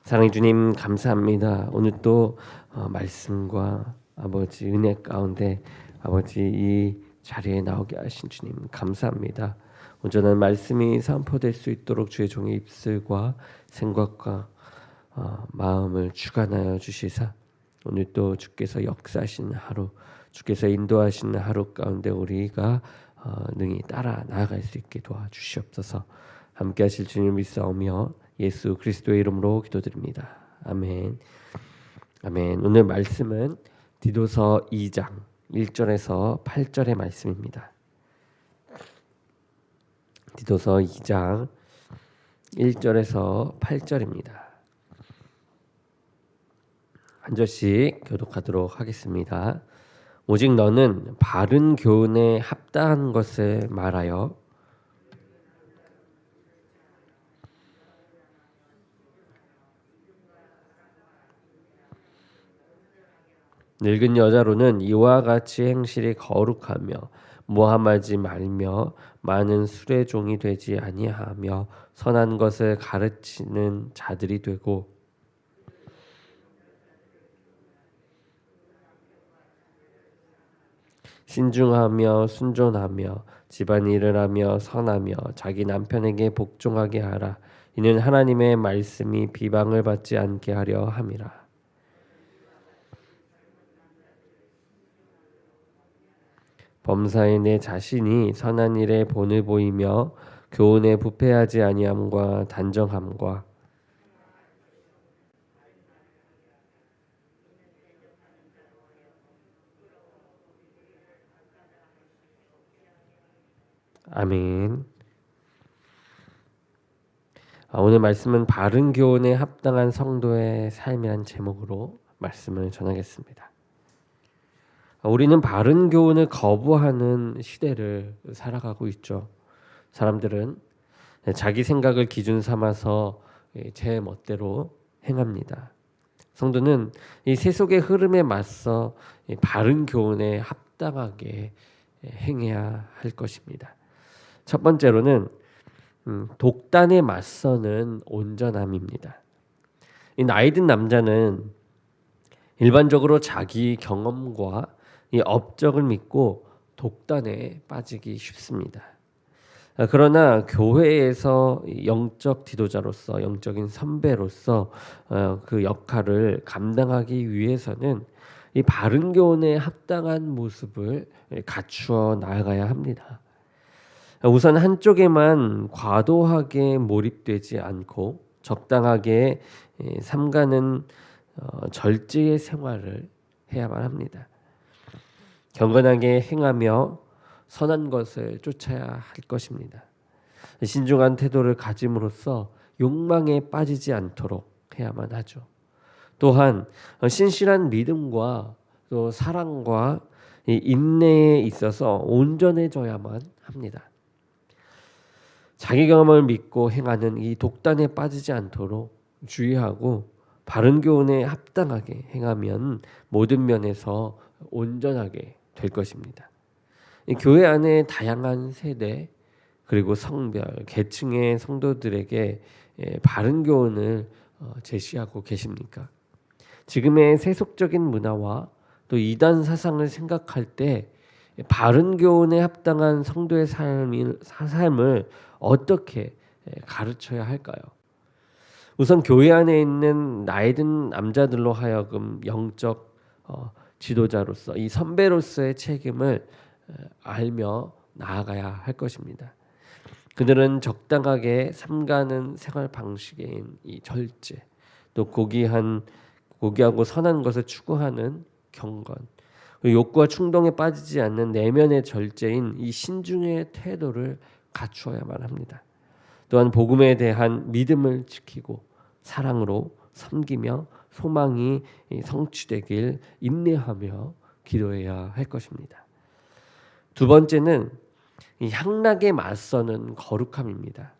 사랑해 주님 감사합니다. 오늘 또 말씀과 아버지 은혜 가운데 아버지 이 자리에 나오게 하신 주님 감사합니다. 온전한 말씀이 선포될 수 있도록 주의 종의 입술과 생각과 마음을 주관하여 주시사 오늘 또 주께서 역사하신 하루, 주께서 인도하시는 하루 가운데 우리가 능히 따라 나아갈 수 있게 도와주시옵소서. 함께하실 주님을 믿사오며 예수 그리스도의 이름으로 기도드립니다. 아멘. 아멘. 오늘 말씀은 디도서 2장 1절에서 8절의 말씀입니다. 디도서 2장 1절에서 8절입니다. 한 절씩 교독하도록 하겠습니다. 오직 너는 바른 교훈에 합당한 것을 말하여 늙은 여자로는 이와 같이 행실이 거룩하며 모함하지 말며 많은 술의 종이 되지 아니하며 선한 것을 가르치는 자들이 되고 신중하며 순종하며 집안일을 하며 선하며 자기 남편에게 복종하게 하라. 이는 하나님의 말씀이 비방을 받지 않게 하려 함이라. 범사에 내 자신이 선한 일에 본을 보이며 교훈에 부패하지 아니함과 단정함과 아멘. 오늘 말씀은 바른 교훈에 합당한 성도의 삶이란 제목으로 말씀을 전하겠습니다. 우리는 바른 교훈을 거부하는 시대를 살아가고 있죠. 사람들은 자기 생각을 기준 삼아서 제 멋대로 행합니다. 성도는 이 세속의 흐름에 맞서 바른 교훈에 합당하게 행해야 할 것입니다. 첫 번째로는 독단에 맞서는 온전함입니다. 이 나이든 남자는 일반적으로 자기 경험과 이 업적을 믿고 독단에 빠지기 쉽습니다. 그러나 교회에서 영적 지도자로서 영적인 선배로서 그 역할을 감당하기 위해서는 이 바른 교훈에 합당한 모습을 갖추어 나아가야 합니다. 우선 한쪽에만 과도하게 몰입되지 않고 적당하게 삼가는 절제의 생활을 해야만 합니다. 경건하게 행하며 선한 것을 쫓아야 할 것입니다. 신중한 태도를 가짐으로써 욕망에 빠지지 않도록 해야만 하죠. 또한 신실한 믿음과 또 사랑과 인내에 있어서 온전해져야만 합니다. 자기 경험을 믿고 행하는 이 독단에 빠지지 않도록 주의하고 바른 교훈에 합당하게 행하면 모든 면에서 온전하게 될 것입니다. 교회 안에 다양한 세대 그리고 성별, 계층의 성도들에게 바른 교훈을 제시하고 계십니까? 지금의 세속적인 문화와 또 이단 사상을 생각할 때 바른 교훈에 합당한 성도의 삶을 어떻게 가르쳐야 할까요? 우선 교회 안에 있는 나이든 남자들로 하여금 영적 지도자로서 이 선배로서의 책임을 알며 나아가야 할 것입니다. 그들은 적당하게 삼가는 생활 방식인 이 절제, 또 고귀하고 선한 것을 추구하는 경건, 욕구와 충동에 빠지지 않는 내면의 절제인 이 신중의 태도를 갖추어야만 합니다. 또한 복음에 대한 믿음을 지키고 사랑으로 섬기며 소망이 성취되길 인내하며 기도해야 할 것입니다. 두 번째는 이 향락에 맞서는 거룩함입니다.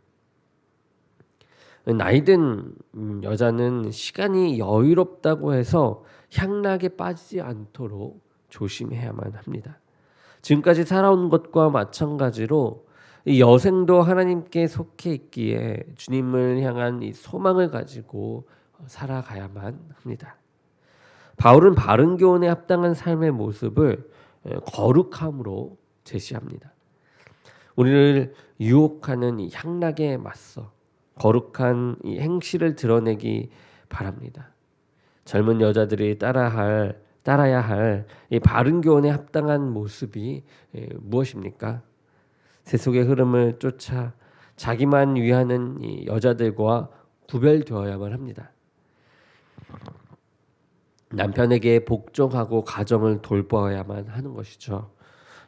나이든 여자는 시간이 여유롭다고 해서 향락에 빠지지 않도록 조심해야만 합니다. 지금까지 살아온 것과 마찬가지로 이 여생도 하나님께 속해 있기에 주님을 향한 이 소망을 가지고 살아가야만 합니다. 바울은 바른 교훈에 합당한 삶의 모습을 거룩함으로 제시합니다. 우리를 유혹하는 이 향락에 맞서 거룩한 이 행실을 드러내기 바랍니다. 젊은 여자들이 따라야 할 이 바른 교훈에 합당한 모습이 무엇입니까? 세속의 흐름을 쫓아 자기만 위하는 이 여자들과 구별되어야만 합니다. 남편에게 복종하고 가정을 돌보아야만 하는 것이죠.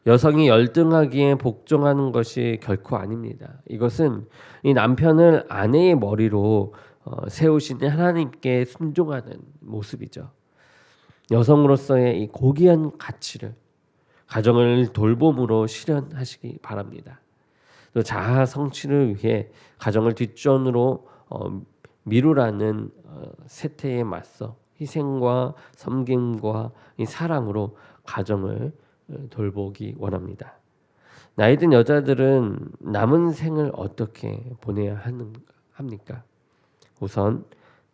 여성이 열등하기에 복종하는 것이 결코 아닙니다. 이것은 이 남편을 아내의 머리로 세우신 하나님께 순종하는 모습이죠. 여성으로서의 이 고귀한 가치를 가정을 돌봄으로 실현하시기 바랍니다. 또 자아 성취를 위해 가정을 뒷전으로 미루라는 세태에 맞서 희생과 섬김과 이 사랑으로 가정을 돌보기 원합니다. 나이 든 여자들은 남은 생을 어떻게 보내야 합니까? 우선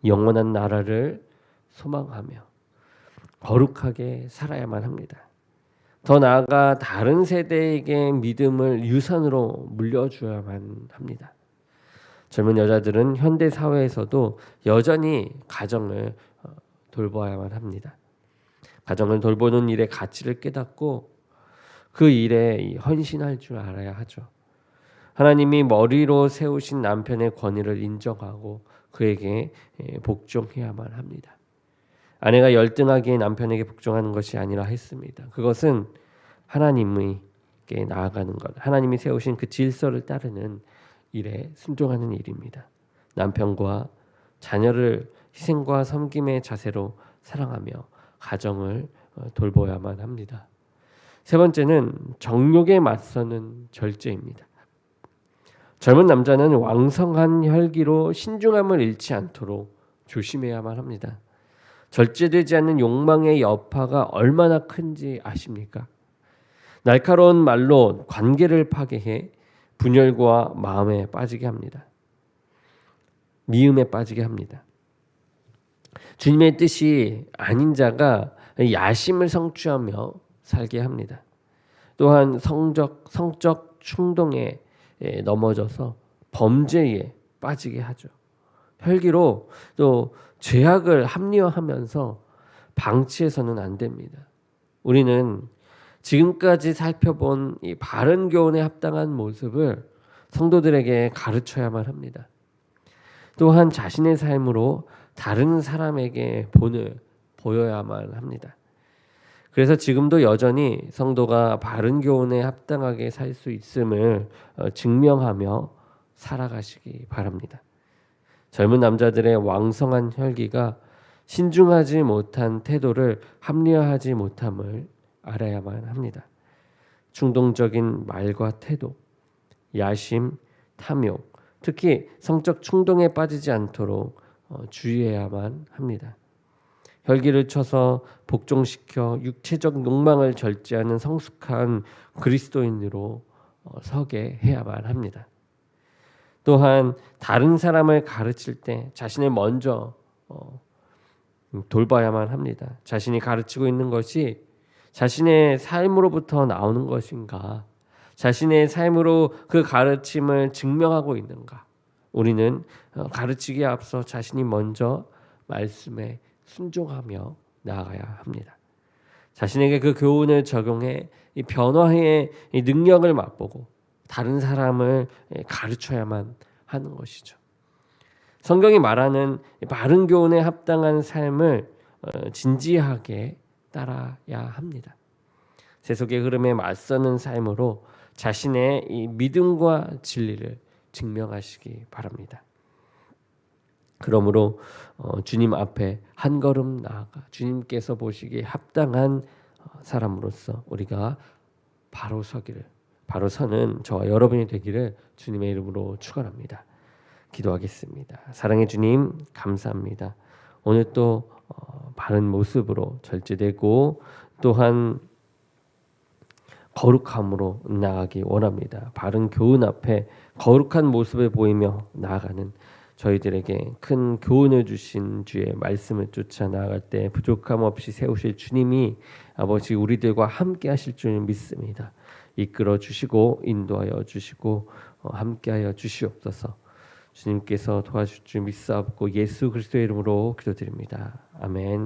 영원한 나라를 소망하며 거룩하게 살아야만 합니다. 더 나아가 다른 세대에게 믿음을 유산으로 물려줘야만 합니다. 젊은 여자들은 현대 사회에서도 여전히 가정을 돌봐야만 합니다. 가정을 돌보는 일의 가치를 깨닫고 그 일에 헌신할 줄 알아야 하죠. 하나님이 머리로 세우신 남편의 권위를 인정하고 그에게 복종해야만 합니다. 아내가 열등하기에 남편에게 복종하는 것이 아니라 했습니다. 그것은 하나님께 나아가는 것, 하나님이 세우신 그 질서를 따르는 일에 순종하는 일입니다. 남편과 자녀를 희생과 섬김의 자세로 사랑하며 가정을 돌봐야만 합니다. 세 번째는 정욕에 맞서는 절제입니다. 젊은 남자는 왕성한 혈기로 신중함을 잃지 않도록 조심해야만 합니다. 절제되지 않는 욕망의 여파가 얼마나 큰지 아십니까? 날카로운 말로 관계를 파괴해 분열과 마음에 빠지게 합니다. 미움에 빠지게 합니다. 주님의 뜻이 아닌 자가 야심을 성취하며 살게 합니다. 또한 성적 충동에 넘어져서 범죄에 빠지게 하죠. 혈기로 또 죄악을 합리화하면서 방치해서는 안 됩니다. 우리는 지금까지 살펴본 이 바른 교훈에 합당한 모습을 성도들에게 가르쳐야만 합니다. 또한 자신의 삶으로 다른 사람에게 본을 보여야만 합니다. 그래서 지금도 여전히 성도가 바른 교훈에 합당하게 살 수 있음을 증명하며 살아가시기 바랍니다. 젊은 남자들의 왕성한 혈기가 신중하지 못한 태도를 합리화하지 못함을 알아야만 합니다. 충동적인 말과 태도, 야심, 탐욕, 특히 성적 충동에 빠지지 않도록 주의해야만 합니다. 혈기를 쳐서 복종시켜 육체적 욕망을 절제하는 성숙한 그리스도인으로 서게 해야만 합니다. 또한 다른 사람을 가르칠 때 자신을 먼저 돌봐야만 합니다. 자신이 가르치고 있는 것이 자신의 삶으로부터 나오는 것인가? 자신의 삶으로 그 가르침을 증명하고 있는가? 우리는 가르치기에 앞서 자신이 먼저 말씀에 순종하며 나아가야 합니다. 자신에게 그 교훈을 적용해 이 변화의 이 능력을 맛보고 다른 사람을 가르쳐야만 하는 것이죠. 성경이 말하는 바른 교훈에 합당한 삶을 진지하게 따라야 합니다. 세속의 흐름에 맞서는 삶으로 자신의 이 믿음과 진리를 증명하시기 바랍니다. 그러므로 주님 앞에 한 걸음 나아가 주님께서 보시기에 합당한 사람으로서 우리가 바로 서는 저와 여러분이 되기를 주님의 이름으로 축원합니다. 기도하겠습니다. 사랑의 주님 감사합니다. 오늘 또 바른 모습으로 절제되고 또한 거룩함으로 나아가기 원합니다. 바른 교훈 앞에 거룩한 모습을 보이며 나아가는 저희들에게 큰 교훈을 주신 주의 말씀을 쫓아 나아갈 때 부족함 없이 세우실 주님이 아버지 우리들과 함께 하실 줄 믿습니다. 이끌어 주시고 인도하여 주시고 함께하여 주시옵소서. 주님께서 도와줄 줄 믿사옵고 예수 그리스도의 이름으로 기도드립니다. 아멘.